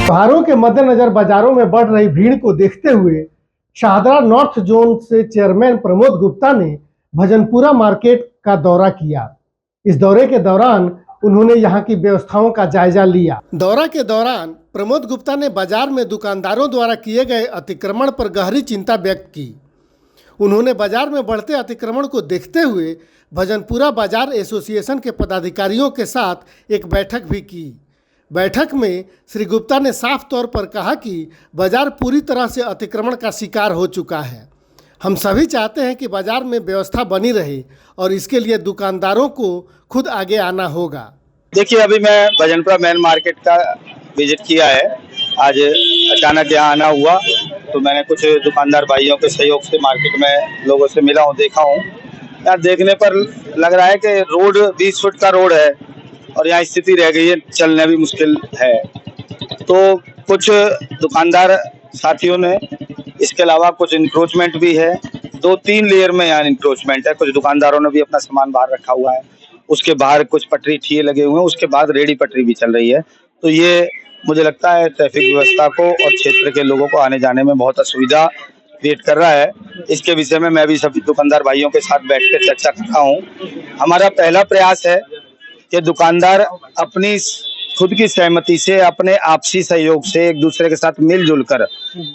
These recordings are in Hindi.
त्योहारों के मद्देनजर बाजारों में बढ़ रही भीड़ को देखते हुए शाहदरा नॉर्थ जोन से चेयरमैन प्रमोद गुप्ता ने भजनपुरा मार्केट का दौरा किया। इस दौरे के दौरान उन्होंने यहां की व्यवस्थाओं का जायजा लिया। दौरा के दौरान प्रमोद गुप्ता ने बाजार में दुकानदारों द्वारा किए गए अतिक्रमण पर गहरी चिंता व्यक्त की। उन्होंने बाजार में बढ़ते अतिक्रमण को देखते हुए भजनपुरा बाजार एसोसिएशन के पदाधिकारियों के साथ एक बैठक भी की। बैठक में श्री गुप्ता ने साफ तौर पर कहा कि बाजार पूरी तरह से अतिक्रमण का शिकार हो चुका है। हम सभी चाहते हैं कि बाजार में व्यवस्था बनी रहे और इसके लिए दुकानदारों को खुद आगे आना होगा। देखिए, अभी मैं भजनपुरा मेन मार्केट का विजिट किया है। आज अचानक यहाँ आना हुआ तो मैंने कुछ दुकानदार भाइयों के सहयोग से मार्केट में लोगों से मिला हूँ, देखा हूँ। यहाँ देखने पर लग रहा है कि रोड 20 फुट का रोड है और यहाँ स्थिति रह गई है, चलना भी मुश्किल है। तो कुछ दुकानदार साथियों ने, इसके अलावा कुछ इंक्रोचमेंट भी है, 2-3 लेयर में यहाँ इंक्रोचमेंट है। कुछ दुकानदारों ने भी अपना सामान बाहर रखा हुआ है। उसके बाहर कुछ पटरी ठिए लगे हुए हैं, उसके बाद रेडी पटरी भी चल रही है। तो ये मुझे लगता है ट्रैफिक व्यवस्था को और क्षेत्र के लोगों को आने जाने में बहुत असुविधा क्रिएट कर रहा है। इसके विषय में मैं भी सभी दुकानदार भाइयों के साथ बैठ कर चर्चा कर रहा हूँ। हमारा पहला प्रयास है कि दुकानदार अपनी खुद की सहमति से, अपने आपसी सहयोग से एक दूसरे के साथ मिलजुल कर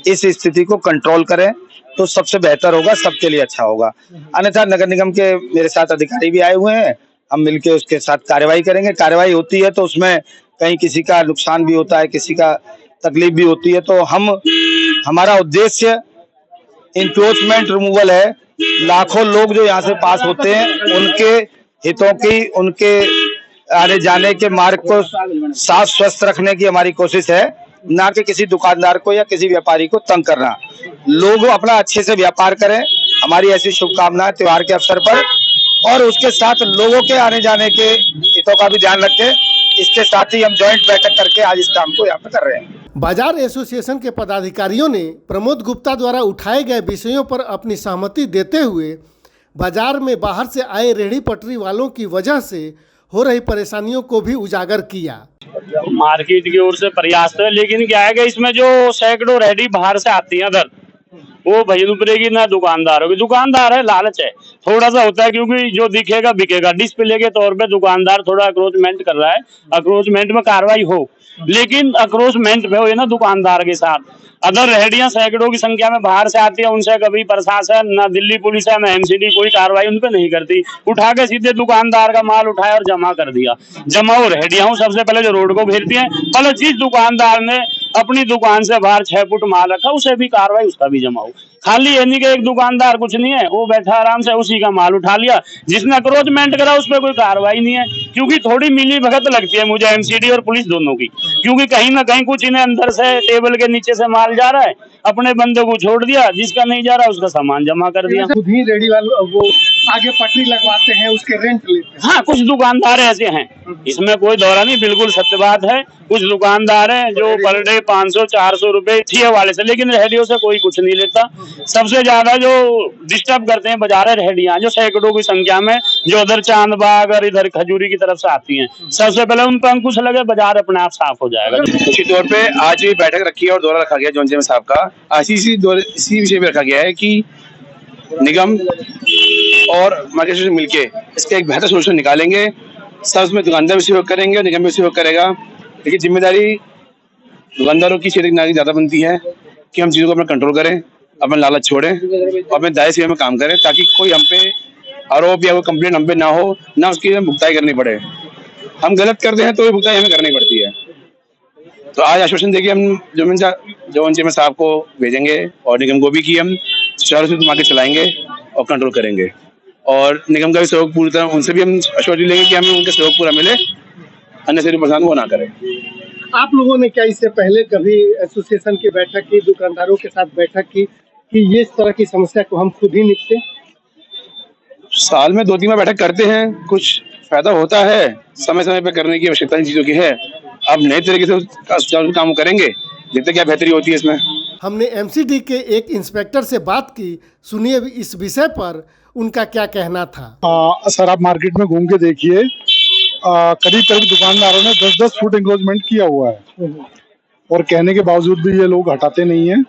इस स्थिति को कंट्रोल करें तो सबसे बेहतर होगा, सबके लिए अच्छा होगा। अन्यथा नगर निगम के मेरे साथ अधिकारी भी आए हुए हैं, हम मिलकर उसके साथ कार्रवाई करेंगे। कार्रवाई होती है तो उसमें कहीं किसी का नुकसान भी होता है, किसी का तकलीफ भी होती है। तो हमारा उद्देश्य इंक्रोचमेंट रिमूवल है। लाखों लोग जो यहाँ से पास होते हैं उनके हितों की, उनके आने जाने के मार्ग को साफ स्वस्थ रखने की हमारी कोशिश है, ना कि किसी दुकानदार को या किसी व्यापारी को तंग करना। लोग अपना अच्छे से व्यापार करें, हमारी ऐसी शुभकामनाएं त्योहार के अवसर पर, और उसके साथ लोगों के आने जाने के हितों का भी ध्यान रखें। इसके साथ ही हम जॉइंट बैठक करके आज इस काम को यहाँ पे कर रहे हैं। बाजार एसोसिएशन के पदाधिकारियों ने प्रमोद गुप्ता द्वारा उठाए गए विषयों पर अपनी सहमति देते हुए बाजार में बाहर से आए रेहड़ी पटरी वालों की वजह से हो रही परेशानियों को भी उजागर किया। मार्केट की ओर से प्रयास है, लेकिन क्या है कि इसमें जो सैकड़ों रेहड़ी बाहर से आती है इधर, वो भजनपुरे की ना दुकानदारों की। दुकानदार है, लालच है, थोड़ा सा होता है, क्योंकि जो दिखेगा बिकेगा। डिस्प्ले के तौर पे दुकानदार थोड़ा अक्रोचमेंट कर रहा है, अक्रोचमेंट में कार्रवाई हो, लेकिन अक्रोचमेंट पे हो ना दुकानदार के साथ। अदर रेहड़ियां सैकड़ों की संख्या में बाहर से आती है, उनसे कभी प्रशासन, ना दिल्ली पुलिस है, ना एमसीडी कोई कार्रवाई उन पे नहीं करती। उठा के सीधे दुकानदार का माल उठाया और जमा कर दिया। जमाओ रेहड़ियां सबसे पहले जो रोड को घेरती हैं, पहले जिस दुकानदार ने अपनी दुकान से बाहर 6 फुट माल रखा उसे भी कार्रवाई, उसका भी जमाओ। खाली ये नहीं कि एक दुकानदार कुछ नहीं है, वो बैठा आराम से उसी का माल उठा लिया। जिसने अक्रोचमेंट करा उस पर कोई कार्रवाई नहीं है, क्योंकि थोड़ी मिली भगत लगती है मुझे एमसीडी और पुलिस दोनों की। क्योंकि कहीं ना कहीं कुछ इन्हें अंदर से टेबल के नीचे से माल जा रहा है, अपने बंदे को छोड़ दिया, जिसका नहीं जा रहा उसका सामान जमा कर दिया। खुद ही रेहड़ी वाले वो आगे पटरी लगवाते हैं, उसके रेंट लेते हैं। हाँ, कुछ दुकानदार ऐसे हैं, इसमें कोई दौरा नहीं, बिल्कुल सत्य बात है। कुछ दुकानदार हैं जो पर डे 500-400 रुपए ठिए वाले से, लेकिन रेहड़ियों से कोई कुछ नहीं लेता। सबसे ज्यादा जो डिस्टर्ब करते हैं बाजार है रेहड़ियां, जो सैकड़ों की संख्या में जो उधर चांदबाग और इधर खजूरी की तरफ से आती हैं। सबसे पहले उन पर अंकुश लगे, बाजार अपने आप साफ हो जाएगा। उसी तौर पे आज भी बैठक रखी है और दौरा रखा गया जोन चेयरमैन साहब का। आज इसी विषय में रखा गया है कि निगम और मार्केट से मिलके इसका एक बेहतर सोल्यूशन निकालेंगे। सब उसमें दुकानदार भी सहयोग करेंगे और निगम भी सहयोग करेगा। लेकिन जिम्मेदारी दुकानदारों की क्षेत्र नागरिक ज्यादा बनती है कि हम चीजों को अपना कंट्रोल करें, अपना लालच छोड़ें और अपने दायरे से में काम करें, ताकि कोई हम पे आरोप या कोई कंप्लेंट हम पे ना हो, ना उसकी भुगताई करनी पड़े। हम गलत करते हैं तो ये भुगताई हमें करनी पड़ती है। तो आज आश्वासन देके हम जोन चेयरमैन साहब को भेजेंगे और निगम को भी कि हम सुचारू रूप से मार्केट चलाएंगे और कंट्रोल करेंगे। और निगम का भी सहयोग पूरी तरह, उनसे भी हम आश्वासन लेंगे कि हमें उनका सहयोग पूरा मिले, अन्य से परेशान वो ना करें। आप लोगों ने क्या इससे पहले कभी एसोसिएशन की बैठक की, दुकानदारों के साथ बैठक की कि ये इस तरह की समस्या को हम खुद ही निपटे? साल में 2-3 बार बैठक करते हैं, कुछ फायदा होता है, समय समय पे करने की आवश्यकता इन चीजों की है। अब नए तरीके से सुचारू काम करेंगे, देखते क्या बेहतरी होती है इसमें। हमने एमसीडी के एक इंस्पेक्टर से बात की, सुनिए इस विषय पर उनका क्या कहना था। सर, आप मार्केट में घूम के देखिए, करीब करीब दुकानदारों ने 10-10 फुट इंक्रोचमेंट किया हुआ है। और कहने के बावजूद भी ये लोग हटाते नहीं हैं।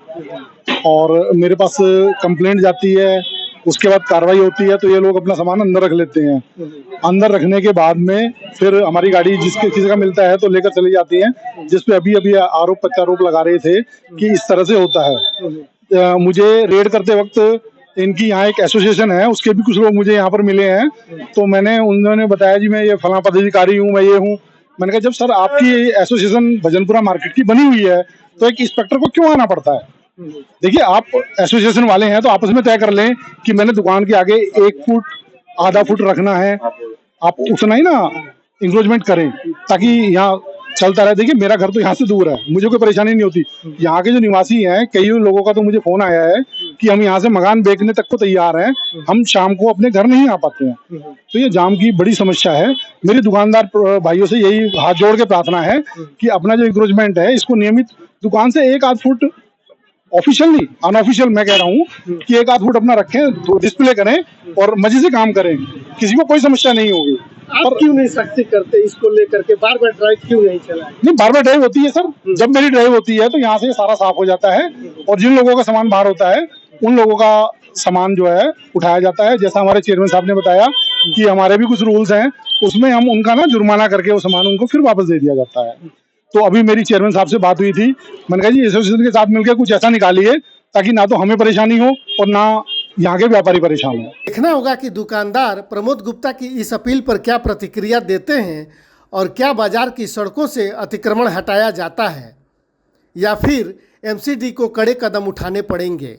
और मेरे पास कंप्लेंट जाती है, उसके बाद कार्रवाई होती है, तो ये लोग अपना सामान अंदर रख लेते हैं। अंदर रखने के बाद में फिर हमारी गाड़ी जिसके किसी का मिलता है तो लेकर चली जाती है, जिसपे अभी अभी आरोप प्रत्यारोप लगा रहे थे कि इस तरह से होता है। मुझे रेड करते वक्त इनकी यहाँ एक एसोसिएशन है, उसके भी कुछ लोग मुझे यहाँ पर मिले हैं, तो उन्होंने बताया जी मैं ये फलां पदाधिकारी हूँ, मैं ये हूँ। मैंने कहा जब सर आपकी एसोसिएशन भजनपुरा मार्केट की बनी हुई है तो एक इंस्पेक्टर को क्यों आना पड़ता है? देखिए, आप एसोसिएशन वाले हैं तो आपस में तय कर लें कि मैंने दुकान के आगे 1 फुट आधा फुट रखना है, आप उतना ही ना इंक्रोचमेंट करें ताकि यहाँ चलता रहे। देखिए, मेरा घर तो यहाँ से दूर है, मुझे कोई परेशानी नहीं होती। यहाँ के जो निवासी हैं, कई लोगों का तो मुझे फोन आया है कि हम यहाँ से मकान बेचने तक को तैयार हैं, हम शाम को अपने घर नहीं आ पाते हैं। तो ये जाम की बड़ी समस्या है। मेरी दुकानदार भाइयों से यही हाथ जोड़ के प्रार्थना है कि अपना जो इंक्रोचमेंट है इसको नियमित दुकान से 1 आध फुट, ऑफिशियल नहीं अनऑफिशियल मैं कह रहा हूँ कि 1 आध फुट अपना रखें, डिस्प्ले करें और मजे से काम करें, किसी को कोई समस्या नहीं होगी। आप क्यों नहीं सख्ती करते इसको लेकर के? बार बार ड्राइव क्यों नहीं चलाए? नहीं, बार बार ड्राइव होती है सर। जब मेरी ड्राइव होती है तो यहाँ से सारा साफ हो जाता है और जिन लोगों का सामान बाहर होता है उन लोगों का सामान जो है उठाया जाता है। जैसा हमारे चेयरमैन साहब ने बताया कि हमारे भी कुछ रूल्स हैं, उसमें हम उनका ना जुर्माना करके वो सामान उनको फिर वापस दे दिया जाता है। तो अभी मेरी चेयरमैन साहब से बात हुई थी, मैंने कहा जी एसोसिएशन के साथ मिलकर कुछ ऐसा निकालिए ताकि ना तो हमें परेशानी हो और ना यहाँ के व्यापारी परेशान हो। देखना होगा कि दुकानदार प्रमोद गुप्ता की इस अपील पर क्या प्रतिक्रिया देते हैं और क्या बाजार की सड़कों से अतिक्रमण हटाया जाता है या फिर एमसीडी को कड़े कदम उठाने पड़ेंगे।